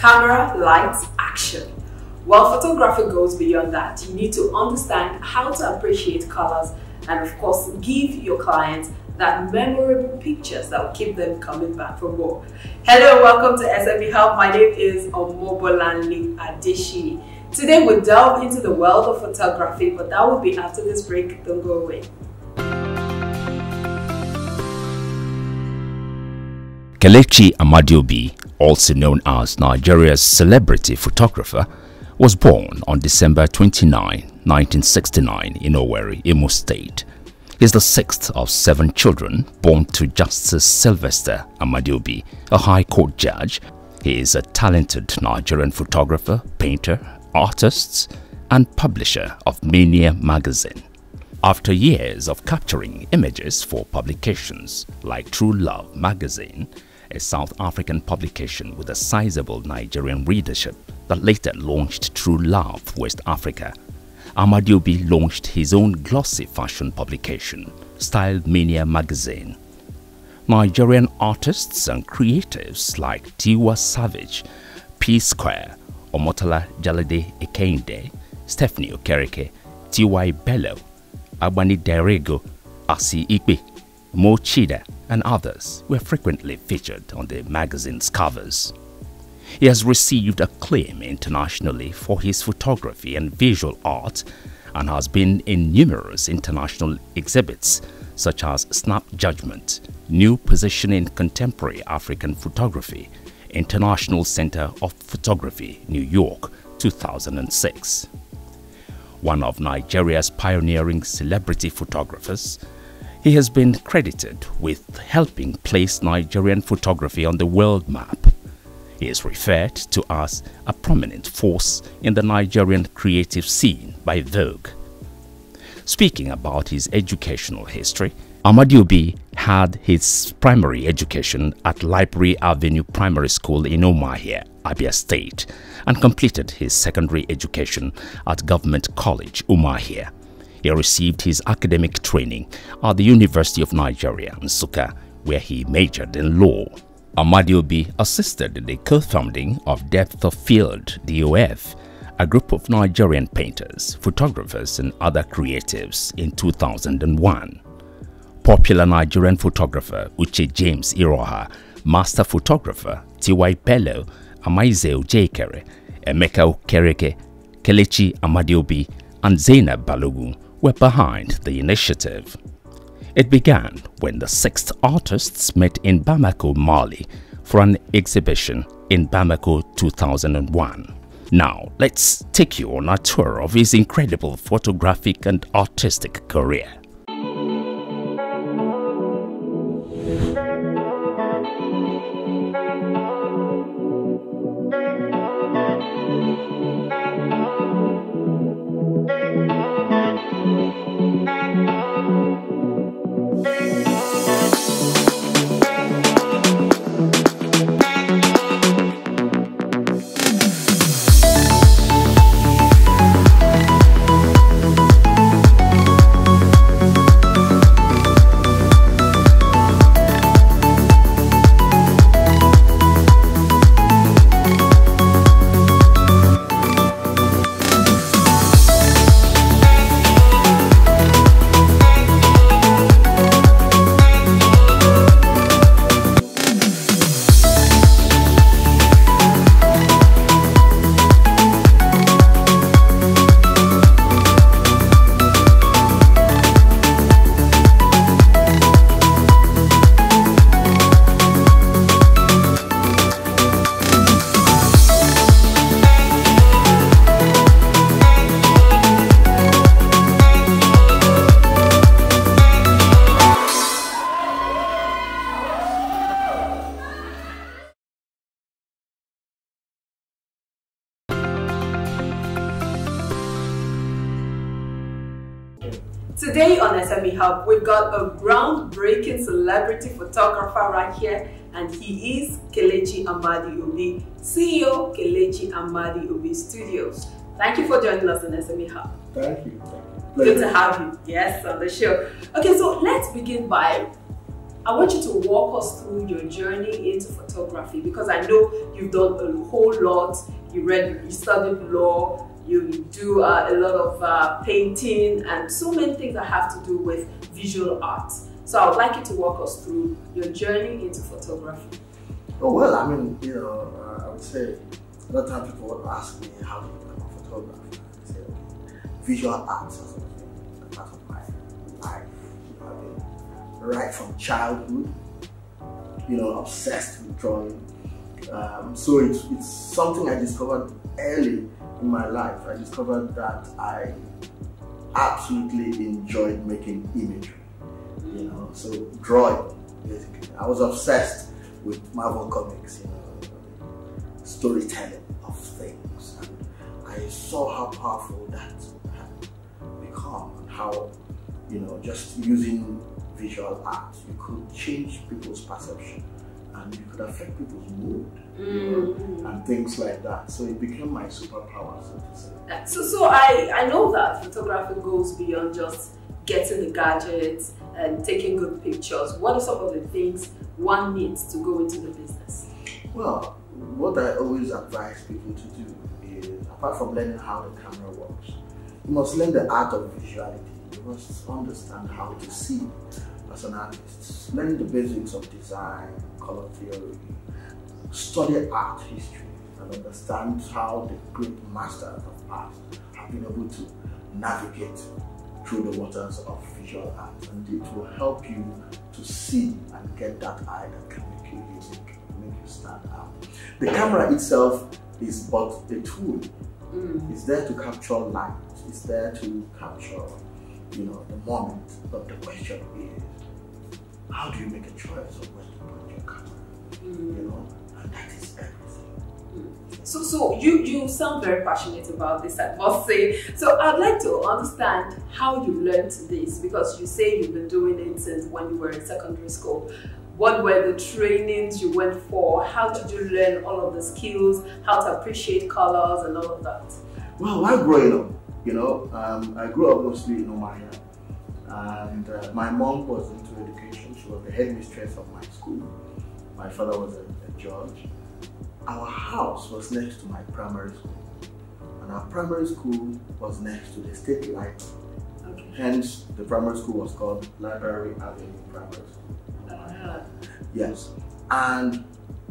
Camera, lights, action. While photography goes beyond that, you need to understand how to appreciate colors and of course give your clients that memorable pictures that will keep them coming back for more. Hello and welcome to SME Hub. My name is Omobolanle Adeshi. Today we'll delve into the world of photography, but that will be after this break. Don't go away. Kelechi Amadi, also known as Nigeria's celebrity photographer, was born on December 29, 1969 in Owerri, Imo State. He is the sixth of 7 children born to Justice Sylvester Amadi, a High Court judge. He is a talented Nigerian photographer, painter, artist, and publisher of Mania magazine. After years of capturing images for publications like True Love magazine, a South African publication with a sizable Nigerian readership that later launched True Love West Africa, Amadi launched his own glossy fashion publication, styled Mania magazine. Nigerian artists and creatives like Tiwa Savage, P Square, Omotola Jalade Ekende, Stephanie Okereke, T.Y. Bello, Abani Derego, Asi Ikpe, Mo Chida, and others were frequently featured on the magazine's covers. He has received acclaim internationally for his photography and visual art and has been in numerous international exhibits such as Snap Judgment, New Position in Contemporary African Photography, International Center of Photography, New York, 2006. One of Nigeria's pioneering celebrity photographers, he has been credited with helping place Nigerian photography on the world map. He is referred to as a prominent force in the Nigerian creative scene by Vogue. Speaking about his educational history, Amadi had his primary education at Library Avenue Primary School in Umuahia, Abia State, and completed his secondary education at Government College, Umuahia. He received his academic training at the University of Nigeria, Nsukka, where he majored in law. Amadi assisted in the co-founding of Depth of Field DOF, a group of Nigerian painters, photographers, and other creatives in 2001. Popular Nigerian photographer Uche James Iroha, master photographer T.Y. Bello, Amaize Ojekere, Emeka Okereke, Kelechi Amadi, and Zainab Balogun were behind the initiative. It began when the 6 artists met in Bamako, Mali for an exhibition in Bamako 2001. Now, let's take you on a tour of his incredible photographic and artistic career. Today on SME Hub, we've got a groundbreaking celebrity photographer right here, and he is Kelechi Amadi, CEO Kelechi Amadi Studios. Thank you for joining us on SME Hub. Thank you. Good to have you, yes, on the show. Okay, so let's begin by I want you to walk us through your journey into photography, because I know you've done a whole lot. You studied law, you do a lot of painting, and so many things that have to do with visual art. So I would like you to walk us through your journey into photography. Oh, well, I mean, I would say a lot of times people would ask me how do you become a photographer. I say, okay, visual arts has been a part of my life. Right from childhood, obsessed with drawing. So it's something I discovered early in my life. I discovered that I absolutely enjoyed making imagery, so drawing, basically. I was obsessed with Marvel comics, storytelling of things. And I saw how powerful that had become, and how, just using visual art, you could change people's perception and you could affect people's mood, and things like that. So it became my superpower, so to say. So I know that photography goes beyond just getting the gadgets and taking good pictures. What are some of the things one needs to go into the business? Well, what I always advise people to do is, apart from learning how the camera works, you must learn the art of visuality. You must understand how to see as an artist. Learn the basics of design, color theory, study art history, and understand how the great masters of art have been able to navigate through the waters of visual art. And it will help you to see and get that eye that can make you unique, make you stand out. The camera itself is but a tool. It's there to capture light. It's there to capture, the moment. But the question is, how do you make a choice of where to put your camera? And that is everything. So you sound very passionate about this, I must say. So I'd like to understand how you learned this, because you say you've been doing it since when you were in secondary school. What were the trainings you went for? How did you learn all of the skills, how to appreciate colors and all of that? Well, while growing up, I grew up mostly in Amadi, and my mom was into education. She was the headmistress of my school. My father was a judge. Our house was next to my primary school, and our primary school was next to the state library. Okay. Hence, the primary school was called Library Avenue Primary School. Yes, and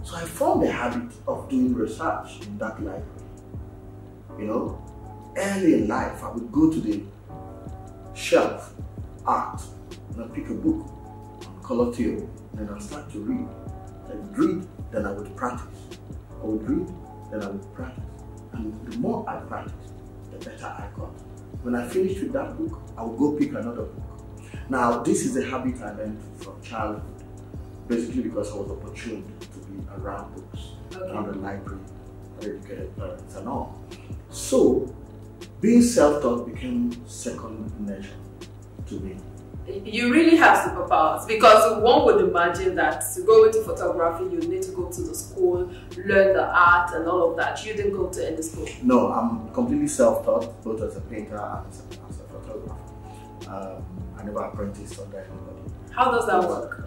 so I formed a habit of doing research in that library. Early in life, I would go to the shelf, art, and I'd pick a book on color theory, and then I'd start to read. I would read, then I would practice. I would read, then I would practice. And the more I practiced, the better I got. When I finished with that book, I would go pick another book. Now, this is a habit I learned from childhood, basically because I was opportune to be around books, around the library, educated parents and all. So, being self-taught became second nature to me. You really have superpowers, because one would imagine that to go into photography, you need to go to the school, learn the art and all of that. You didn't go to any school? No, I'm completely self-taught, both as a painter and as a photographer. I never apprenticed under anybody. How does that work?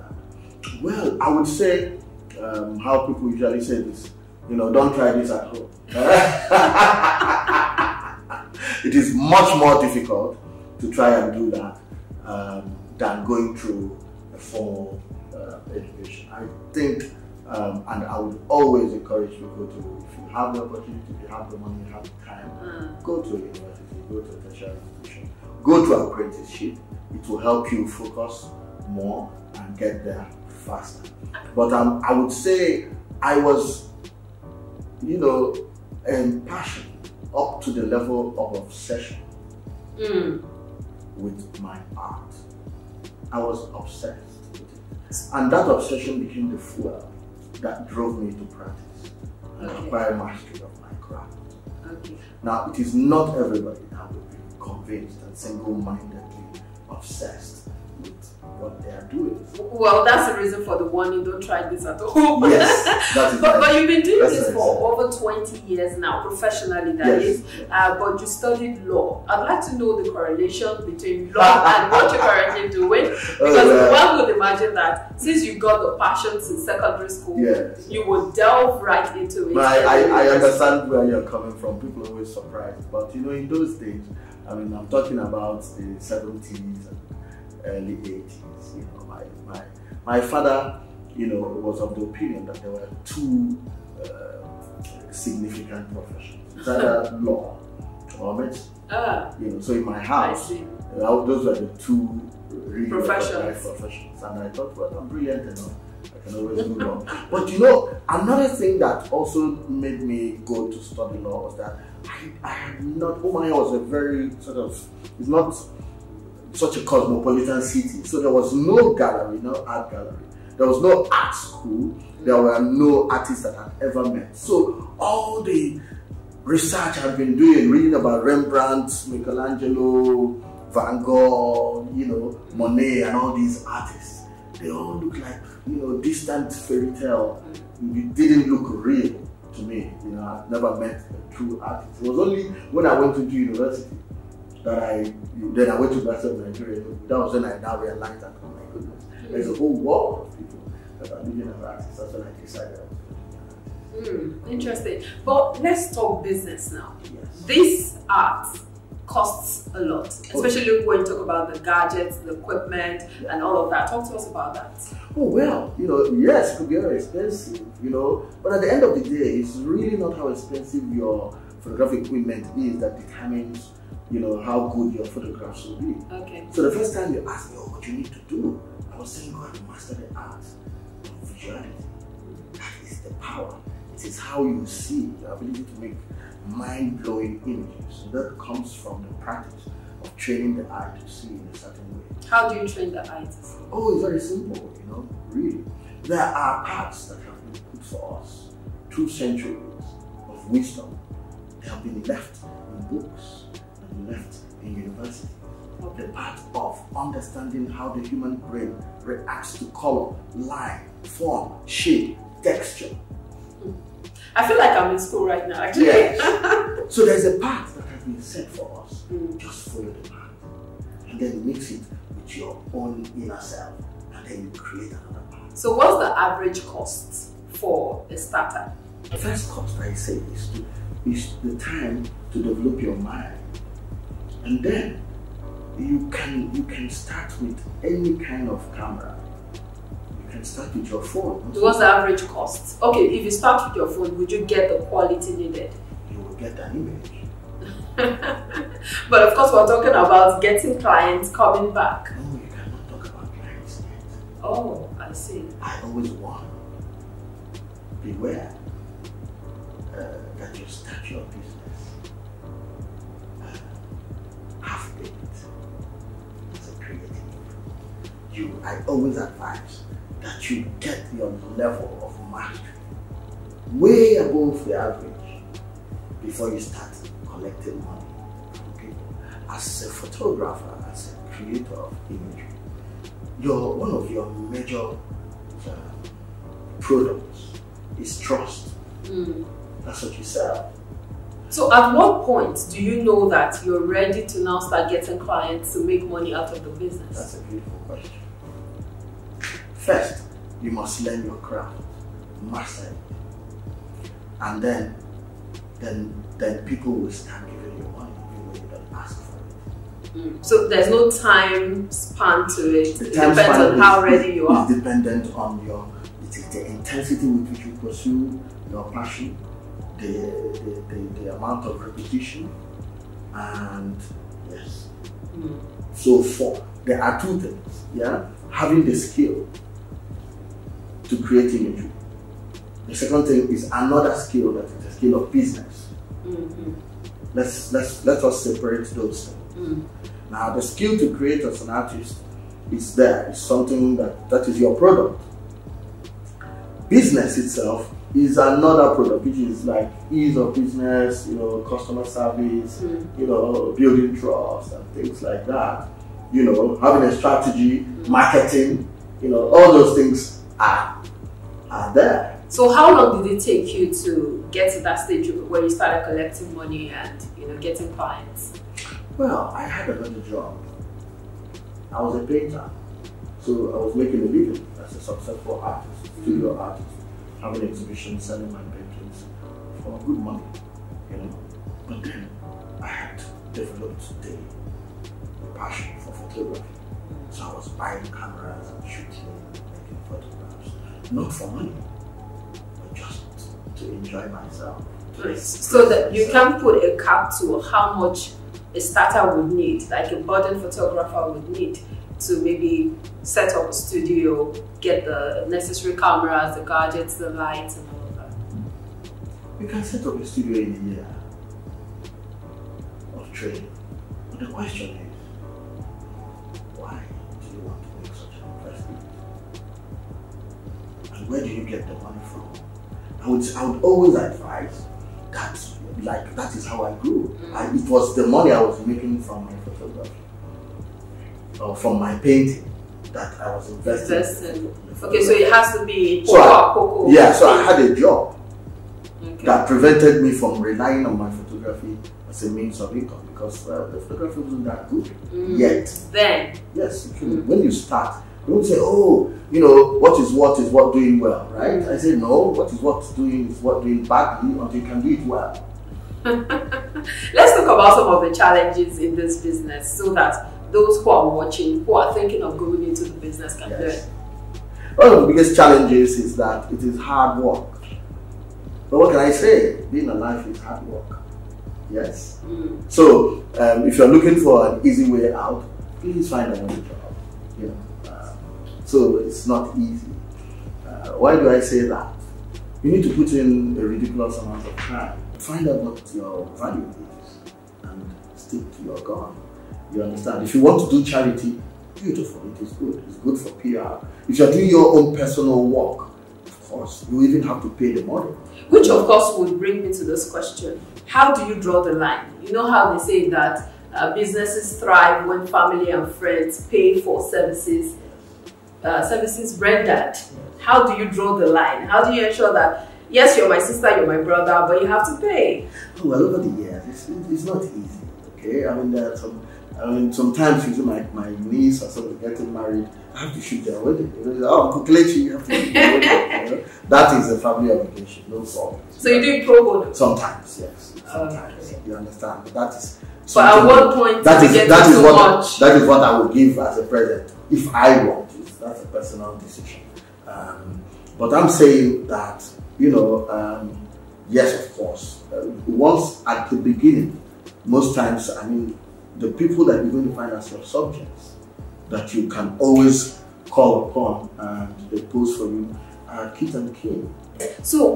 Well, I would say how people usually say this, don't try this at home. It is much more difficult to try and do that than going through a formal education. I think, and I would always encourage people to, if you have the opportunity, if you have the money, you have the time, go to a university, go to a tertiary institution, go to apprenticeship. It will help you focus more and get there faster. But I would say I was, passionate up to the level of obsession with my art. I was obsessed with it. And that obsession became the fuel that drove me to practice and acquire mastery of my craft. Okay. Now, it is not everybody that will be convinced and single-mindedly obsessed with what they are doing. Well, that's the reason for the warning, don't try this at home. Yes, that is but you've been doing this for over 20 years now, professionally, that is. But you studied law. I'd like to know the correlation between law and what you're currently doing. Because one would imagine that since you got the passion since secondary school, you would delve right into it. I understand where you're coming from. People are always surprised. But you know, in those days, I mean, I'm talking about the 70s and early 80s. You know, my father, you know, was of the opinion that there were two significant professions: it's either law or medicine. You know, so in my house, those were the two really professions. And I thought, well, I'm brilliant enough. I can always do law. But you know, another thing that also made me go to study law was that I had not. Umaya was a very sort of, it's not such a cosmopolitan city, so there was no gallery, no art gallery. There was no art school. There were no artists that I'd ever met. So all the research I've been doing, reading about Rembrandt, Michelangelo, Van Gogh, you know, Monet, and all these artists, they all look like, you know, distant fairy tale. It didn't look real to me. You know, I've never met a true artist. It was only when I went to university that I went to University of Nigeria. That was when I now realized that, oh my goodness, there's a whole world of people that are living as artists. That's when I decided I was going to be an artist. Interesting. But let's talk business now. Yes. This art costs a lot, especially when you talk about the gadgets, the equipment, and all of that. Talk to us about that. Oh, well, you know, yes, it could be very expensive, you know, but at the end of the day, it's really not how expensive your photographic equipment is that determines, you know, how good your photographs will be. Okay. So the first time you asked me, oh, what you need to do, I was saying, go and master the art of visuality. That is the power. It is how you see, the ability to make mind-blowing images. So that comes from the practice of training the eye to see in a certain way. How do you train the eye to see? Oh, it's very simple, you know, really. There are paths that have been put for us through centuries of wisdom. They have been left in books and left in universities. The path of understanding how the human brain reacts to color, line, form, shape, texture. I feel like I'm in school right now, actually. Yes. So there's a path that has been set for us. Just follow the path. And then mix it with your own inner self. And then you create another path. So what's the average cost for a starter? The first cost, I say, is the time to develop your mind. And then you can start with any kind of camera. You can start with your phone. What's the average cost? Okay, if you start with your phone, would you get the quality needed? You will get an image. But of course, we're talking about getting clients coming back. No, you cannot talk about clients yet. Oh, I see. I always warn. Beware that you start your business half-baked as a creative. I always advise that you get your level of mastery way above the average before you start collecting money from people. As a photographer, as a creator of imagery, one of your major products is trust. That's what you sell. So at what point do you know that you're ready to now start getting clients to make money out of the business? That's a beautiful question. First, you must learn your craft, master it, and then people will start giving you money even when you don't ask for it. So there's no time span to it. The it depends on how ready you are. It's dependent on the intensity with which you pursue your passion, the amount of repetition, and yes. So there are two things. Yeah, having the skill to create imagery. The second thing is another skill, that is the skill of business. Let us separate those things. Now, the skill to create as an artist is there. It's something that is your product. Business itself is another product, which is like ease of business, you know, customer service, you know, building trust and things like that. you know, having a strategy, marketing, you know, all those things are there. So how long did it take you to get to that stage where you started collecting money and, you know, getting clients? Well, I had another job. I was a painter. So I was making a living as a successful artist, studio artist, having exhibitions, selling my paintings for good money, you know. But then I had developed the passion for photography. So I was buying cameras and shooting, making photographs, not for money, but just to enjoy myself. So that you can put a cap to how much a starter would need, like a budding photographer would need to maybe set up a studio, get the necessary cameras, the gadgets, the lights, and all of that. You can set up a studio in a year of training. But the question is, why do you want to make such an investment? And where do you get the money from? I would always advise that, like, that is how I grew. It was the money I was making from my photography, or from my painting, that I was investing. Okay, so it has to be so I had a job that prevented me from relying on my photography as a means of income, because the photography wasn't that good yet. Then? Yes, when you start, you don't say, oh, you know, what is what doing well, right? I say, no, what doing badly until you can do it well. Let's talk about some of the challenges in this business so that those who are watching, who are thinking of going into the business can learn. One of the biggest challenges is that it is hard work. But what can I say? Being alive is hard work. Yes. So if you're looking for an easy way out, please find another job. You know, so it's not easy. Why do I say that? You need to put in a ridiculous amount of time. Find out what your value is and stick to your gun. You understand? If you want to do charity, beautiful, it is good. It's good for PR. If you're doing your own personal work, of course, you even have to pay the money. Which of course would bring me to this question. How do you draw the line? You know how they say that businesses thrive when family and friends pay for services rendered. How do you draw the line? How do you ensure that, yes, you're my sister, you're my brother, but you have to pay? Oh, well, over the years, it's not easy, okay? I mean, there are sometimes you see my niece or something getting married, I have to shoot their wedding. Oh, Kelechi, you have to shoot their wedding. You know? That is a family obligation, no problem. So you do it pro bono? Sometimes, yes. Sometimes, okay. You understand. But that is. But at what point that is what I would give as a present if I want it. That's a personal decision. But I'm saying that, you know, yes, of course. Once at the beginning, most times, I mean, the people that you're going to find as your subjects that you can always call upon and they pose for you are kit and kin. So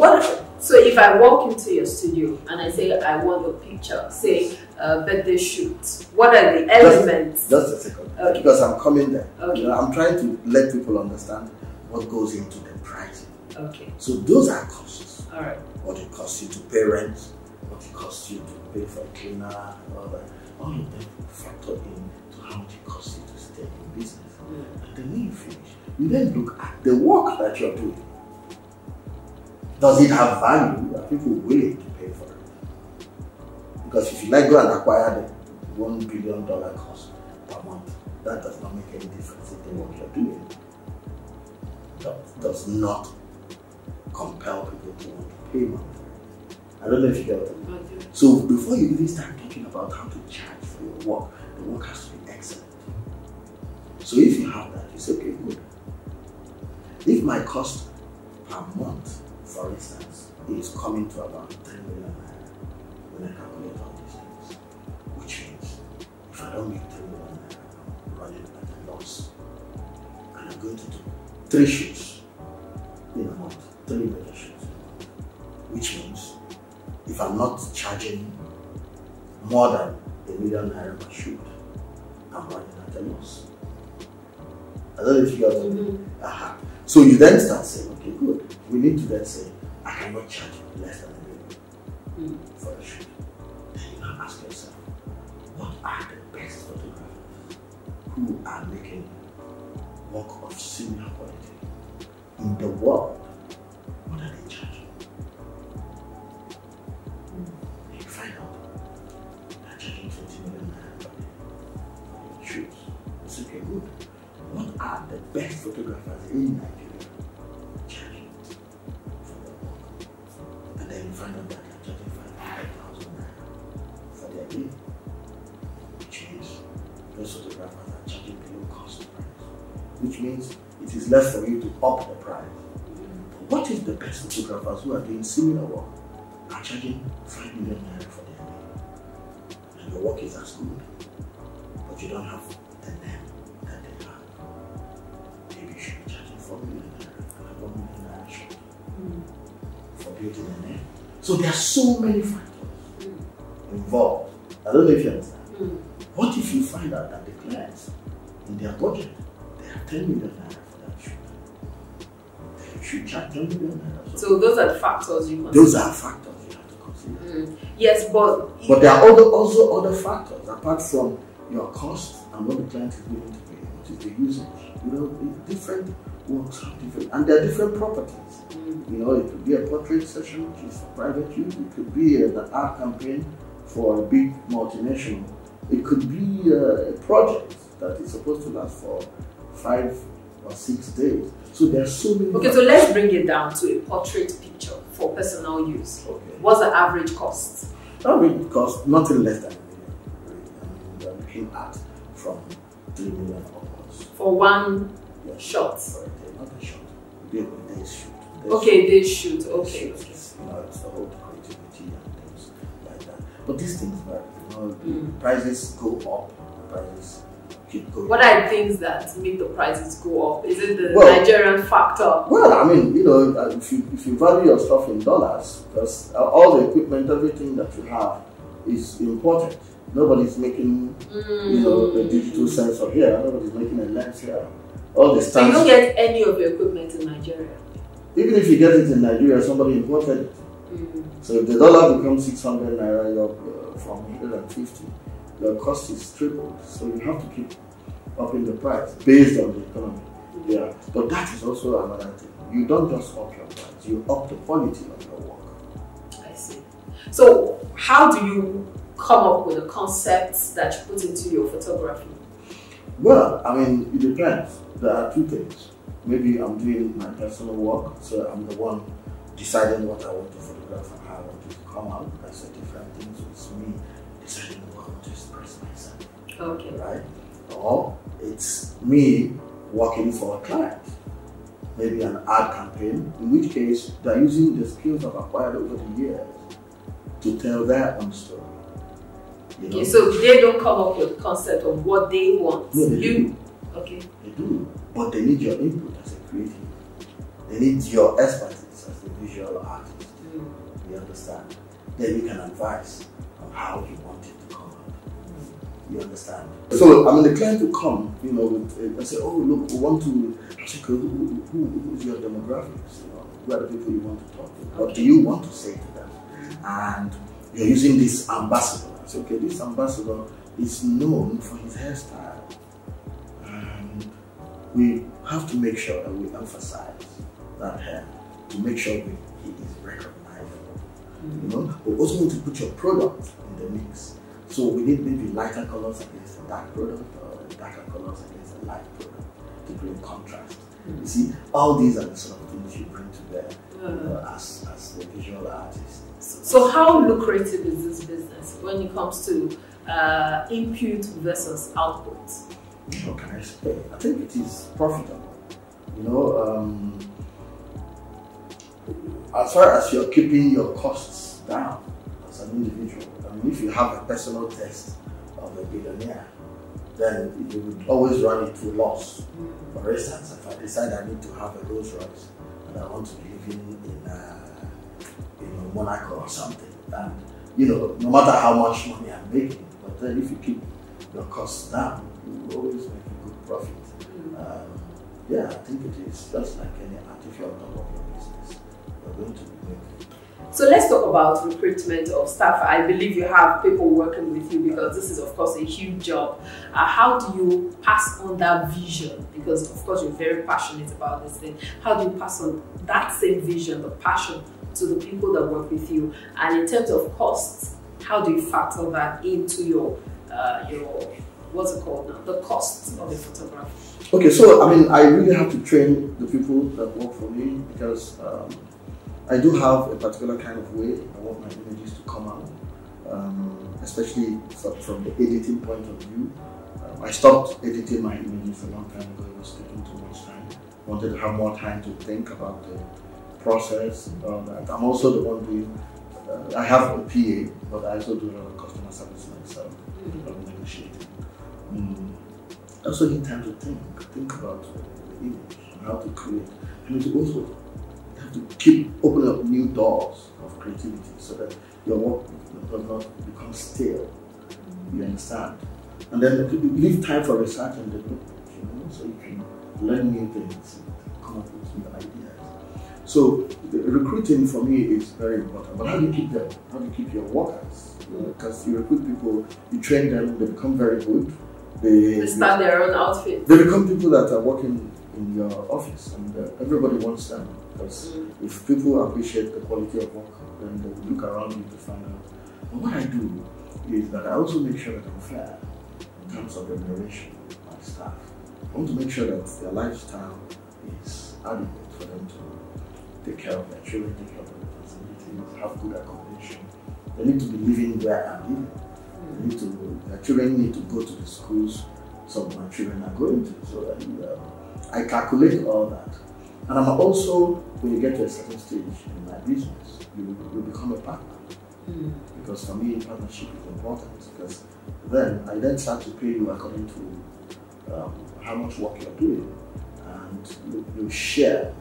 if I walk into your studio and I say I want a picture, say a birthday shoot, what are the elements? Just a second, because I'm coming there. Okay. You know, I'm trying to let people understand what goes into the pricing. Okay. So those are costs. All right. What it costs you to pay rent, what it costs you to pay for a cleaner, and all that. All of them factor in to how much it costs you to stay in business. And then when you finish, you then look at the work that you're doing. Does it have value? Are people willing to pay for it? Because if you like go and acquire the $1 billion cost per month, that does not make any difference in the work you're doing. That does not compel people to want to pay money. I don't know if you get what I mean. So before you even start talking about how to charge for your work, the work has to be excellent. So if you have that, you say, okay, good. If my cost per month, for instance, is coming to about 3 million naira when I calculate all these things, which means if I don't make 3 million naira, I'm running at a loss. And I'm going to do 3 shoots in a month, 3 major shoots in a month, which means if I'm not charging more than $1 million per shoot, I'm running at a loss. I don't know if you got it. So you then start saying, okay, good. We need to then say, I cannot charge less than $1 million for a shoot. Then you now ask yourself, what are the best photographers who are making work of similar quality in the world, what are they charging? You find out they're charging 20 million naira per day for shoots. It's okay, good. What are the best photographers in Nigeria charging for their work? And then you find out that they're charging 500,000 naira for their day. Which means those photographers are charging below cost price. Which means it is less for you to up the price. But what if the best photographers who are doing similar work are charging 5 million naira for their day? And your work is as good, but you don't have the name that they have. Maybe you should be charging 4 million naira and 1 million naira short for building a name. So there are so many factors involved. I don't know if you understand. What if you find out that the clients in their budget they have 10 million naira for that shoot? They should charge 10 million naira. So those are the factors you consider. Those are factors you have to consider. Yes, but there are also other factors apart from your cost and what the client is willing to pay. What is the usage? You know, different works have different, and there are different properties. You know, it could be a portrait session, which is for private use. It could be an art campaign for a big multinational. It could be a project that is supposed to last for 5 or 6 days. So there are so many. Okay, so let's bring it down to a portrait picture for personal use. Okay. What's the average cost? Average cost, nothing less than $1 million. We are looking at from 3 million upwards. For one shot? For a day, not a shot. Day shoot. They shoot. Okay. It's, you know, it's the whole creativity and things like that. But these things vary. Prices go up, prices keep going. What are things that make the prices go up? Is it the Nigerian factor? Well, I mean, you know, if you value your stuff in dollars, because all the equipment, everything that you have is imported. Nobody's making, you know, a digital sensor here. Nobody's making a lens here. All the so you don't get any of your equipment in Nigeria? Even if you get it in Nigeria, somebody imported it. So if the dollar becomes 600 naira, from 150, the cost is tripled. So you have to keep upping the price based on the economy. Yeah, but that is also another thing. You don't just up your price; you up the quality of your work. I see. So how do you come up with the concepts that you put into your photography? Well, I mean, it depends. There are two things. Maybe I'm doing my personal work, so I'm the one deciding what I want to photograph and how I want it to come out. That's a different thing. So it's me deciding what I want to express myself. Okay. Right? Or it's me working for a client. Maybe an ad campaign, in which case they're using the skills I've acquired over the years to tell their own story. You know? Okay, so they don't come up with the concept of what they want. No, they do. Okay. They do. But they need your input as a creative. They need your expertise as a visual artist. You understand? Then you can advise on how you want it to come out. You understand? So, I mean, the client will come, you know, and say, oh, look, we want to, who's your demographics? You know, who are the people you want to talk to? What do you want to say to them? And you're using this ambassador. I say, okay, this ambassador is known for his hairstyle. And we have to make sure that we emphasize that hair to make sure he is recognizable. You know, we also want to put your product in the mix. So we need maybe lighter colors against a dark product or darker colors against a light product to bring contrast. You see, all these are the sort of things you bring to bear as the visual artist. So how lucrative is this business when it comes to input versus output? How can I say? I think it is profitable. You know, as far as you're keeping your costs down as an individual. I mean, if you have a personal taste of a billionaire, then you would always run it to loss. For instance, if I decide I need to have a Rolls Royce and I want to be living in Monaco or something, and you know, no matter how much money I'm making, but then if you keep your costs down, you will always make a good profit. Yeah, I think it is just like any art. If you're on top of your business, you're going to make So let's talk about recruitment of staff. I believe you have people working with you because this is of course a huge job. How do you pass on that vision? Because of course you're very passionate about this thing. How do you pass on that same vision, the passion, to the people that work with you? And in terms of costs, how do you factor that into your what's it called now? The cost of the photography. Okay, so I mean, I really have to train the people that work for me because I do have a particular kind of way I want my images to come out, especially from the editing point of view. I stopped editing my images a long time ago. It was taking too much time. I wanted to have more time to think about the process and all that. I'm also the one doing, I have a PA, but I also do a lot of customer service myself, a lot of negotiating. I also need time to think about the image, how to create, and to also have to keep opening up new doors of creativity so that your work does not become stale. You understand? And then leave time for research and development, so you can learn new things and come up with new ideas. So recruiting for me is very important. But how do you keep them? How do you keep your workers? Because you recruit people, you train them, they become very good. They start their own outfit. They become people that are working in your office, and everybody wants them. Because if people appreciate the quality of work, then they will look around you to find out. But what I do is that I also make sure that I'm fair in terms of remuneration of my staff. I want to make sure that their lifestyle is adequate for them to take care of their children, take care of their responsibilities, have good accommodation. They need to be living where I'm living. Their children need to go to the schools some of my children are going to. So I calculate all that. And I'm also, when you get to a certain stage in my business, you become a partner. Because for me, partnership is important, because then I then start to pay you according to how much work you're doing, and you share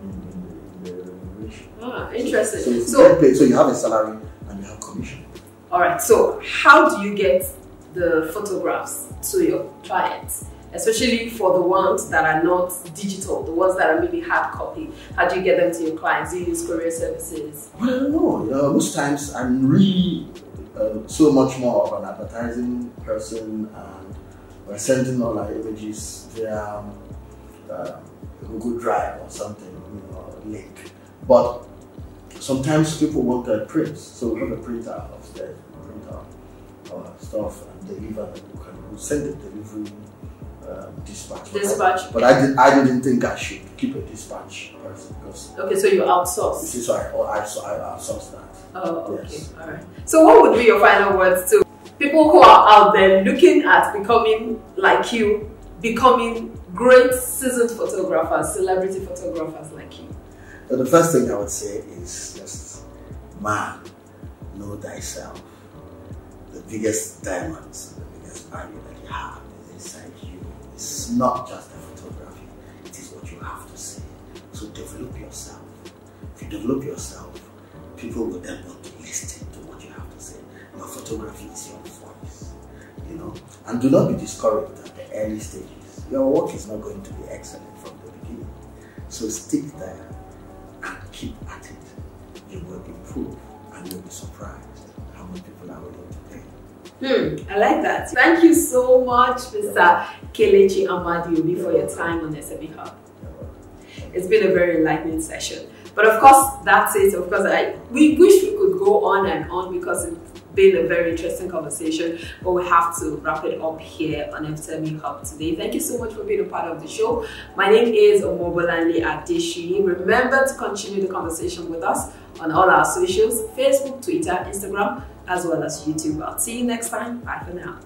in the remuneration. Interesting. So you have a salary and you have commission. All right. So how do you get the photographs to your clients? Especially for the ones that are not digital, the ones that are maybe hard copy. How do you get them to your clients? Do you use courier services? Well, I don't know. Most times I'm really so much more of an advertising person, and we're sending all our images via Google Drive or something, link. But sometimes people want their prints, so we have a printer upstairs. We print our stuff and deliver them. We'll send the delivery dispatch. But I didn't think I should keep a dispatch person because. Okay, so you outsource. This is why I outsource that. Oh, okay, yes. All right. So what would be your final words to people who are out there looking at becoming like you, becoming great seasoned photographers, celebrity photographers like you? So the first thing I would say is just, man, know thyself. The biggest diamonds, the biggest value that you have is inside you. It's not just the photography, it is what you have to say. So develop yourself. If you develop yourself, people will then want to listen to what you have to say. Your photography is your voice, And do not be discouraged at the early stages. Your work is not going to be excellent from the beginning. So stick there and keep at it. You will improve and you'll be surprised how many people are willing to pay. I like that. Thank you so much, Mr. Kelechi Amadi, for your time on SME Hub. It's been a very enlightening session. But of course, that's it. Of course, we wish we could go on and on because it's been a very interesting conversation, but we have to wrap it up here on SME Hub today. Thank you so much for being a part of the show. My name is Omobolanle Adeshi. Remember to continue the conversation with us on all our socials, Facebook, Twitter, Instagram, as well as YouTube. I'll see you next time. Bye for now.